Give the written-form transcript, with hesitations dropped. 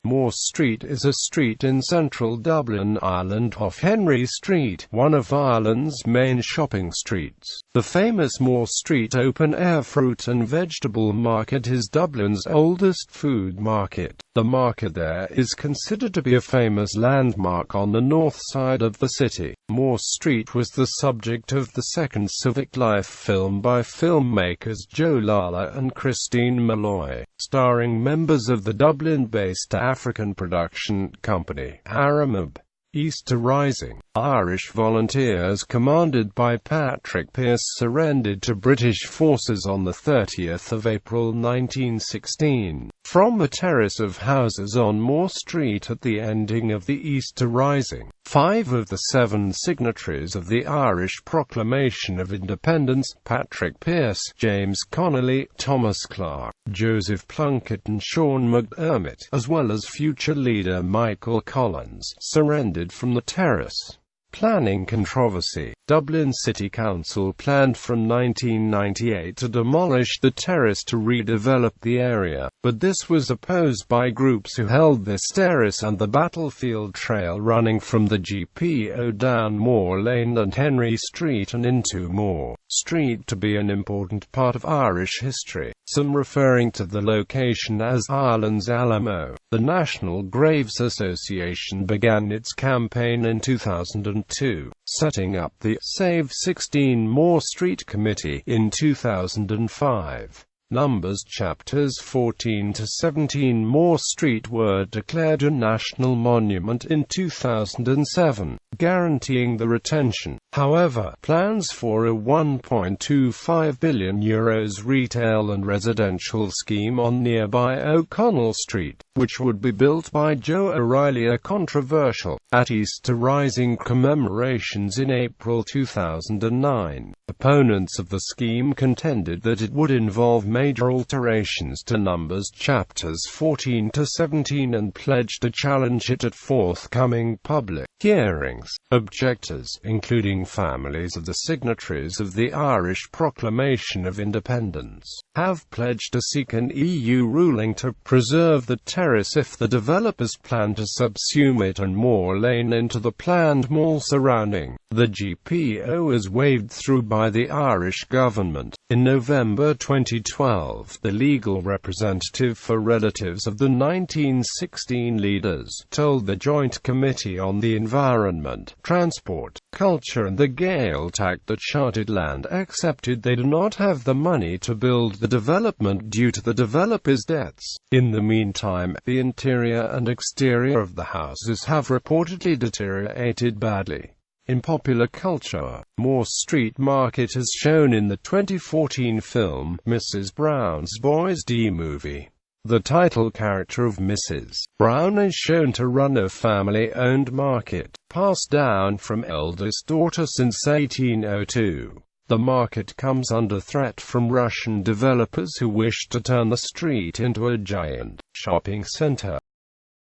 Moore Street is a street in central Dublin, Ireland off Henry Street, one of Ireland's main shopping streets. The famous Moore Street open-air fruit and vegetable market is Dublin's oldest food market. The market.The is considered to be a famous landmark on the north side of the city. Moore Street was the subject of the second CIVIC Life film by filmmakers Lawlor and Molloy, starring members of the Dublin-based African production company, Arambe. Easter Rising. Irish volunteers commanded by Patrick Pearse surrendered to British forces on 30th of April 1916. From the terrace of houses on Moore Street at the ending of the Easter Rising, 5 of the 7 signatories of the Irish Proclamation of Independence, Patrick Pearse, James Connolly, Thomas Clark, Joseph Plunkett and Sean McDermott, as well as future leader Michael Collins, surrendered from the terrace. Planning controversy. Dublin City Council planned from 1998 to demolish the terrace to redevelop the area, but this was opposed by groups who held this terrace and the battlefield trail running from the GPO down Moore Lane and Henry Street and into Moore Street to be an important part of Irish history, some referring to the location as Ireland's Alamo. The National Graves Association began its campaign in 2002, setting up the Save 16 Moore Street Committee in 2005. Numbers chapters 14 to 17 Moore Street were declared a national monument in 2007, guaranteeing the retention. However, plans for a €1.25 billion retail and residential scheme on nearby O'Connell Street, which would be built by Joe O'Reilly, are controversial. At Easter Rising commemorations in April 2009, opponents of the scheme contended that it would involve major alterations to numbers chapters 14 to 17 and pledged to challenge it at forthcoming public hearings. Objectors, including families of the signatories of the Irish Proclamation of Independence, have pledged to seek an EU ruling to preserve the terrace if the developers plan to subsume it and Moore Lane into the planned mall surrounding. The GPO was waved through by the Irish government. In November 2012, the legal representative for relatives of the 1916 leaders told the Joint Committee on the Environment, Transport, Culture and the Gaeltacht that charted land accepted they do not have the money to build the development due to the developers' debts. In the meantime, the interior and exterior of the houses have reportedly deteriorated badly. In popular culture, Moore Street Market is shown in the 2014 film, Mrs. Brown's Boys D movie. The title character of Mrs. Brown is shown to run a family-owned market, passed down from eldest daughter since 1802. The market comes under threat from Russian developers who wish to turn the street into a giant shopping center.